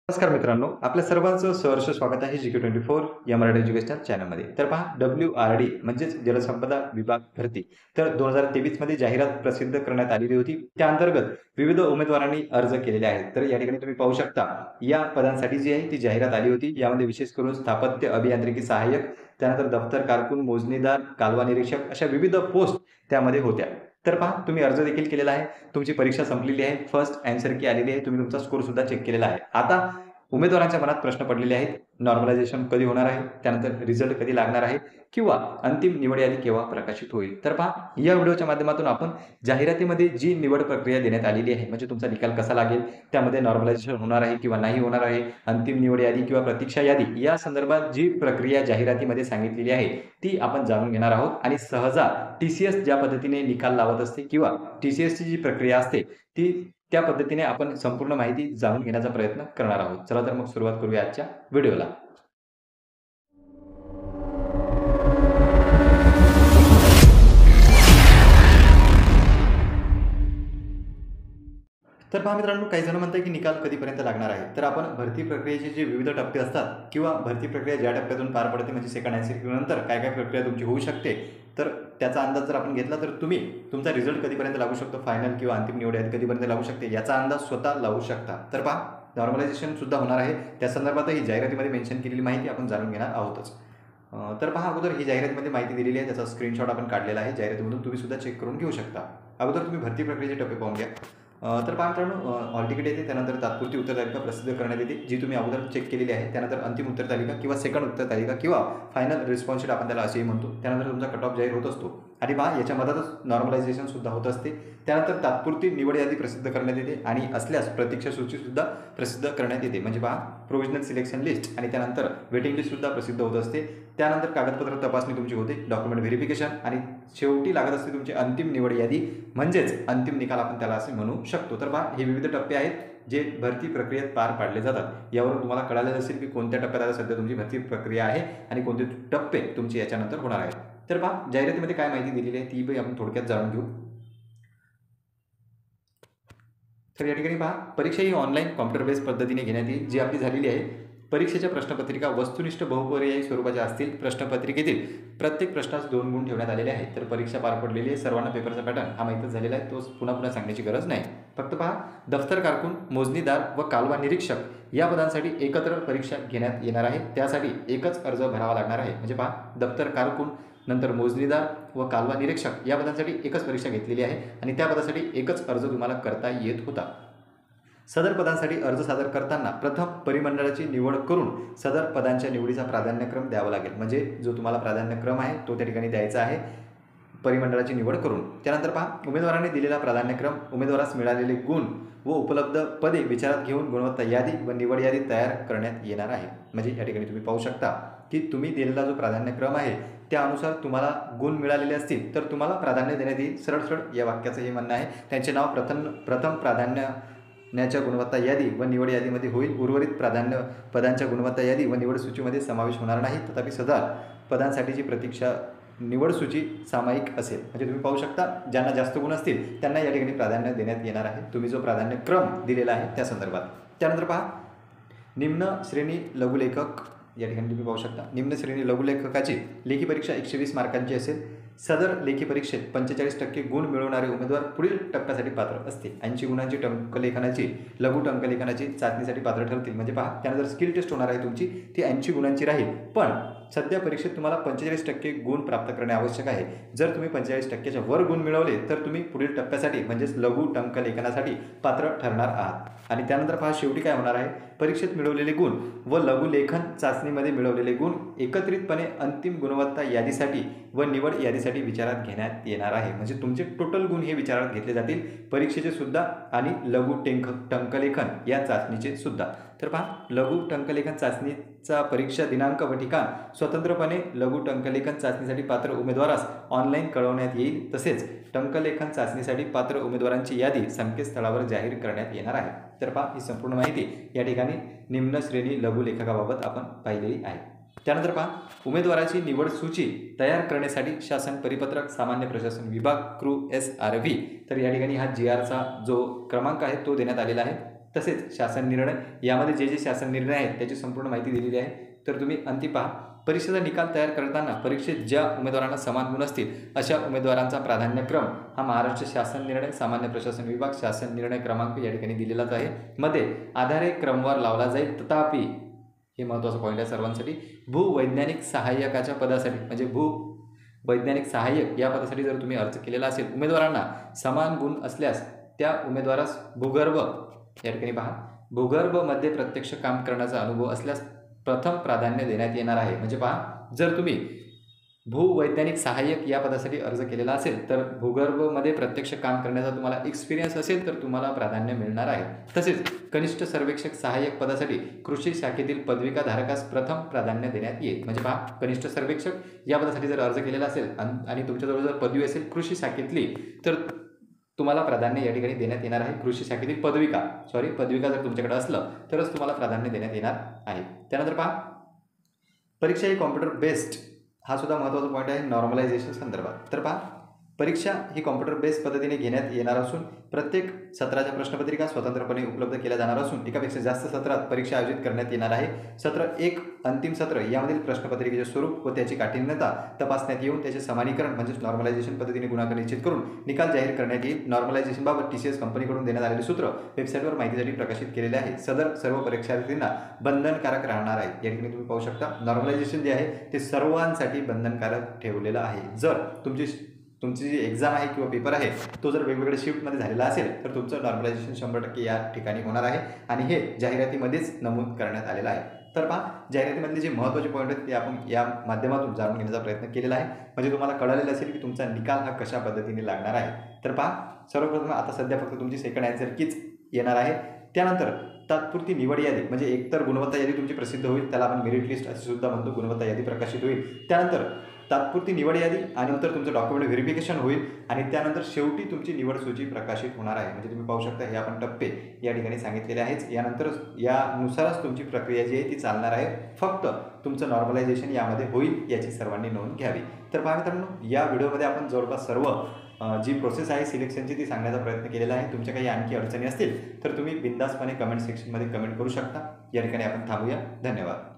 नमस्कार मित्रांनो, आपल्या सर्वांचं सहर्ष स्वागत आहे GK24 या मराठी एज्युकेशनल चॅनलमध्ये. तर पहा WRD म्हणजेच जलसंपदा विभाग भरती तर 2023 मध्ये जाहिरात प्रसिद्ध करण्यात आलेली होती. त्या अंतर्गत विविध उमेदवारांनी अर्ज केलेले आहेत. तर या ठिकाणी तुम्ही पाहू शकता या पदांसाठी जी आहे ती जाहिरात आली होती. यामध्ये विशेष करून स्थापत्य अभियांत्रिकी सहाय्यक, त्यानंतर दफ्तर कारकून, मोजणीदार, कालवा निरीक्षक अशा विविध पोस्ट त्यामध्ये होत्या. तर पहा तुम्ही अर्ज देखील केलेला आहे. तुमची परीक्षा संपलेली आहे. फर्स्ट आन्सर की आलेली आहे. तुम्ही तुमचा स्कोर सुद्धा चेक केलेला आहे. आता उमेदवारांच्या मनात प्रश्न पडलेले आहेत. नॉर्मलायझेशन कधी होणार आहे? त्यानंतर रिझल्ट कधी लागणार आहे? किंवा अंतिम निवड यादी केव्हा प्रकाशित होईल? तर पहा या व्हिडिओच्या माध्यमातून आपण जाहिरातीमध्ये जी निवड प्रक्रिया देण्यात आलेली आहे, म्हणजे तुमचा निकाल कसा लागेल, त्यामध्ये नॉर्मलायझेशन होणार आहे किंवा नाही होणार आहे, अंतिम निवड यादी किंवा प्रतीक्षा यादी या संदर्भात जी प्रक्रिया जाहिरातीमध्ये सांगितलेली आहे ती आपण जाणून घेणार आहोत. आणि सहजा TCS ज्या पद्धतीने निकाल लावत असते किंवा TCSची जी प्रक्रिया असते ती त्या पद्धतीने आपण संपूर्ण माहिती जाणून घेण्याचा प्रयत्न करणार आहोत. चला तर मग सुरुवात करूया आजच्या व्हिडिओला. तर पहा मित्रांनो, काही जण म्हणतात की निकाल कधीपर्यंत लागणार आहे. तर आपण भरती प्रक्रियेचे जे विविध टप्पे असतात किंवा भरती प्रक्रिया ज्या टप्प्यातून पार पडते म्हणजे सेकंड MCQ नंतर काय काय प्रक्रिया तुमची होऊ शकते, तर त्याचा अंदाज जर आपण घेतला तर तुम्ही तुमचा रिझल्ट कधीपर्यंत लागू शकतो, फायनल किंवा अंतिम निवड यादी कधीपर्यंत लागू शकते याचा अंदाज स्वतः लावू शकता. तर पहा नॉर्मलायझेशन सुद्धा होणार आहे. त्या संदर्भातही जाहिरातीमध्ये मेन्शन केलेली माहिती आपण जाणून घेणार आहोतच. तर पहा अगोदर ही जाहिरातीमध्ये माहिती दिलेली आहे, त्याचा स्क्रीनशॉट आपण काढलेला आहे. जाहिरातीमधून तुम्ही सुद्धा चेक करून घेऊ शकता. अगोदर तुम्ही भरती प्रक्रियेचे टप्पे पाहून घ्या. तर पहा मित्रांनो, हॉल तिकीट येते, त्यानंतर तात्पुरती उत्तर तालिका प्रसिद्ध करण्यात येते जी तुम्ही अगोदर चेक केलेली आहे. त्यानंतर अंतिम उत्तर तालिका किंवा सेकंड उत्तर तालिका किंवा फायनल रिस्पॉन्स शीट आपण त्याला असेही म्हणतो. त्यानंतर तुमचा कट ऑफ जाहीर होत असतो आणि पहा याच्यामध्येच नॉर्मलायझेशन सुद्धा होत असते. त्यानंतर तात्पुरती निवड यादी प्रसिद्ध करण्यात येते आणि असल्यास प्रतीक्षा सूची सुद्धा प्रसिद्ध करण्यात येते. म्हणजे पहा प्रोव्हिजनल सिलेक्शन लिस्ट आणि त्यानंतर वेटिंग लिस्ट सुद्धा प्रसिद्ध होत असते. त्यानंतर कागदपत्र तपासणी तुमची होते, डॉक्युमेंट व्हेरिफिकेशन आणि शेवटी लागत असते तुमची अंतिम निवड यादी म्हणजेच अंतिम निकाल आपण त्याला असे म्हणू शकतो. तर पहा हे विविध टप्पे आहेत जे भरती प्रक्रियेत पार पाडले जातात. यावरून तुम्हाला कळालेलं असेल की कोणत्या टप्प्यात आता सध्या तुमची भरती प्रक्रिया आहे आणि कोणते टप्पे तुमचे याच्यानंतर होणार आहेत. तर पहा जाहिरातीमध्ये काय माहिती दिलेली आहे ती आपण थोडक्यात जाणून घेऊ. तर या ठिकाणी पहा परीक्षा ही ऑनलाईन कॉम्प्युटर बेस्ड पद्धतीने घेण्यात येईल जी आपली झालेली आहे. परीक्षेच्या प्रश्नपत्रिका वस्तुनिष्ठ बहुपर्यायी स्वरूपाच्या असतील. प्रश्नपत्रिकेतील प्रत्येक प्रश्नास 2 गुण ठेवण्यात आलेले आहेत. तर परीक्षा पार पडलेली आहे, सर्वांना पेपरचा पॅटर्न हा माहीतच झालेला आहे, तो पुन्हा पुन्हा सांगण्याची गरज नाही. फक्त पहा दफ्तर कारकून, मोजणीदार व कालवा निरीक्षक या पदांसाठी एकत्र परीक्षा घेण्यात येणार आहे. त्यासाठी एकच अर्ज भरावा लागणार आहे. म्हणजे पहा दफ्तर कारकून, नंतर मोजणीदार व कालवा निरीक्षक या पदांसाठी एकच परीक्षा घेतलेली आहे आणि त्या पदासाठी एकच अर्ज तुम्हाला करता येत होता. सदर पदांसाठी अर्ज सादर करताना प्रथम परिमंडळाची निवड करून सदर पदांच्या निवडीचा प्राधान्यक्रम द्यावा लागेल. म्हणजे जो तुम्हाला प्राधान्यक्रम आहे तो त्या ठिकाणी द्यायचा आहे परिमंडळाची निवड करून. त्यानंतर पहा उमेदवारांनी दिलेला प्राधान्यक्रम, उमेदवारास मिळालेले गुण व उपलब्ध पदे विचारात घेऊन गुणवत्ता यादी व निवड यादी तयार करण्यात येणार आहे. म्हणजे या ठिकाणी तुम्ही पाहू शकता की तुम्ही दिलेला जो प्राधान्यक्रम आहे त्यानुसार तुम्हाला गुण मिळालेले असतील तर तुम्हाला प्राधान्य देण्यात येईल. सरळ सरळ या वाक्याचं हे म्हणणं आहे. त्यांचे नाव प्रथम प्राधान्याच्या गुणवत्ता यादी व निवड यादीमध्ये होईल. उर्वरित प्राधान्य पदांच्या गुणवत्ता यादी व निवड सूचीमध्ये समावेश होणार नाही. तथापि सदर पदांसाठीची प्रतीक्षा निवड सूची सामायिक असेल. म्हणजे तुम्ही पाहू शकता ज्यांना जास्त गुण असतील त्यांना या ठिकाणी प्राधान्य देण्यात येणार आहे, तुम्ही जो प्राधान्यक्रम दिलेला आहे त्या संदर्भात. त्यानंतर पहा निम्न श्रेणी लघुलेखक, या ठिकाणी तुम्ही पाहू शकता निम्न श्रेणी लघुलेखकाची लेखी परीक्षा 120 मार्कांची असेल. सदर लेखी परीक्षेत 45% गुण मिळवणारे उमेदवार पुढील टप्प्यासाठी पात्र असतील. 80 गुणांची टंकलेखनाची लघु टंकलेखनाची चाचणीसाठी पात्र ठरतील. म्हणजे पहा त्यानंतर स्किल टेस्ट होणार आहे तुमची, ती 80 गुणांची राहील. पण सध्या परीक्षेत तुम्हाला 45% गुण प्राप्त करणे आवश्यक आहे. जर तुम्ही 45%च्या वर गुण मिळवले तर तुम्ही पुढील टप्प्यासाठी म्हणजेच लघु टंकलेखनासाठी पात्र ठरणार आहात. आणि त्यानंतर पहा शेवटी काय होणार आहे, परीक्षेत मिळवलेले गुण व लघुलेखन चाचणीमध्ये मिळवलेले गुण एकत्रितपणे अंतिम गुणवत्ता यादीसाठी व निवड यादीसाठी विचारात घेण्यात येणार आहे. म्हणजे तुमचे टोटल गुण हे विचारात घेतले जातील, परीक्षेचे सुद्धा आणि लघु टंकलेखन या चाचणीचे सुद्धा. तर पहा लघु टंकलेखन चाचणीचा परीक्षा दिनांक व ठिकाण स्वतंत्रपणे लघु टंकलेखन चाचणीसाठी पात्र उमेदवारास ऑनलाईन कळवण्यात येईल. तसेच टंकलेखन चाचणीसाठी पात्र उमेदवारांची यादी संकेतस्थळावर जाहीर करण्यात येणार आहे. तर पहा ही संपूर्ण माहिती या ठिकाणी निम्न श्रेणी लघुलेखकाबाबत आपण पाहिलेली आहे. त्यानंतर पहा उमेदवाराची निवड सूची तयार करण्यासाठी शासन परिपत्रक सामान्य प्रशासन विभाग SRV. तर या ठिकाणी हा GRचा जो क्रमांक आहे तो देण्यात आलेला आहे. तसेच शासन निर्णय, यामध्ये जे जे शासन निर्णय आहेत त्याची संपूर्ण माहिती दिलेली आहे. तर तुम्ही अंती पहा. परीक्षेचा निकाल तयार करताना परीक्षेत ज्या उमेदवारांना समान गुण असतील अशा उमेदवारांचा प्राधान्यक्रम हा महाराष्ट्र शासन निर्णय सामान्य प्रशासन विभाग शासन निर्णय क्रमांक या ठिकाणी दिलेलाच आहे. मध्ये आधारे क्रमवार लावला जाईल. तथापि हे महत्त्वाचा पॉईंट आहे सर्वांसाठी, भूवैज्ञानिक सहाय्यकाच्या पदासाठी म्हणजे भूवैज्ञानिक सहाय्यक या पदासाठी जर तुम्ही अर्ज केलेला असेल, उमेदवारांना समान गुण असल्यास त्या उमेदवारास भूगर्भ या ठिकाणी पहा, भूगर्भमध्ये प्रत्यक्ष काम करण्याचा अनुभव असल्यास प्रथम प्राधान्य देण्यात येणार आहे. म्हणजे पहा, जर तुम्ही भूवैज्ञानिक सहाय्यक या पदासाठी अर्ज केलेला असेल तर भूगर्भमध्ये प्रत्यक्ष काम करण्याचा तुम्हाला एक्सपिरियन्स असेल तर तुम्हाला प्राधान्य मिळणार आहे. तसेच कनिष्ठ सर्वेक्षक सहाय्यक पदासाठी कृषी शाखेतील पदविकाधारकास प्रथम प्राधान्य देण्यात येईल. म्हणजे पहा, कनिष्ठ सर्वेक्षक या पदासाठी जर अर्ज केलेला असेल आणि तुमच्याजवळ जर पदवी असेल कृषी शाखेतली तर तुम्हाला प्राधान्य या ठिकाणी देण्यात येणार आहे. कृषी शाखेतील पदविका जर तुमच्याकडे असलं तरच तुम्हाला प्राधान्य देण्यात येणार आहे. त्यानंतर पहा, परीक्षा ही कॉम्प्युटर बेस्ड, हा सुद्धा महत्त्वाचा पॉईंट आहे नॉर्मलायझेशन संदर्भात. तर पहा, परीक्षा ही कॉम्प्युटर बेस्ड पद्धतीने घेण्यात येणार असून प्रत्येक सत्राच्या प्रश्नपत्रिका स्वतंत्रपणे उपलब्ध केल्या जाणार असून एकापेक्षा जास्त सत्रात परीक्षा आयोजित करण्यात येणार आहे. सत्र 1 अंतिम सत्र यामधील प्रश्नपत्रिकेचे स्वरूप व त्याची काठिण्यता तपासण्यात येऊन त्याचे समानीकरण म्हणजेच नॉर्मलायझेशन पद्धतीने गुणाकार निश्चित करून निकाल जाहीर करण्यात येईल. नॉर्मलायझेशनबाबत TCS कंपनीकडून देण्यात आलेले सूत्र वेबसाईटवर माहितीसाठी प्रकाशित केलेले आहे. सदर सर्व परीक्षार्थींना बंधनकारक राहणार आहे. या ठिकाणी तुम्ही पाहू शकता नॉर्मलायझेशन जे आहे ते सर्वांसाठी बंधनकारक ठेवलेलं आहे. जर तुमची जी एक्झाम आहे किंवा पेपर आहे तो जर वेगवेगळ्या शिफ्टमध्ये झालेला असेल तर तुमचं नॉर्मलायझेशन 100% या ठिकाणी होणार आहे आणि हे जाहिरातीमध्येच नमूद करण्यात आलेलं आहे. तर पहा, जाहिरातीमधले जे महत्त्वाचे पॉईंट आहेत ते आपण या माध्यमातून जाणून घेण्याचा प्रयत्न केलेला आहे. म्हणजे तुम्हाला कळालेलं असेल की तुमचा निकाल हा कशा पद्धतीने लागणार आहे. तर पहा, सर्वप्रथम आता सध्या फक्त तुमची सेकंड आन्सर कीच येणार आहे. त्यानंतर तात्पुरती निवड यादी म्हणजे एकतर गुणवत्ता यादी तुमची प्रसिद्ध होईल, त्याला आपण मेरिट लिस्ट असे सुद्धा म्हणतो, गुणवत्ता यादी प्रकाशित होईल. त्यानंतर तात्पुरती निवड यादी आणि नंतर तुमचं डॉक्युमेंट व्हेरिफिकेशन होईल आणि त्यानंतर शेवटी तुमची निवड सूची प्रकाशित होणार आहे. म्हणजे तुम्ही पाहू शकता हे आपण टप्पे या ठिकाणी सांगितलेले आहेच. यानुसारच तुमची प्रक्रिया जी आहे ती चालणार आहे. फक्त तुमचं नॉर्मलायझेशन यामध्ये होईल याची सर्वांनी नोंद घ्यावी. तर पहा मित्रांनो, या व्हिडिओमध्ये आपण जवळपास सर्व जी प्रोसेस आहे सिलेक्शनची ती सांगण्याचा प्रयत्न केलेला आहे. तुमच्या काही आणखी अडचणी असतील तर तुम्ही बिंदासपणे कमेंट सेक्शनमध्ये कमेंट करू शकता. या ठिकाणी आपण थांबूया. धन्यवाद.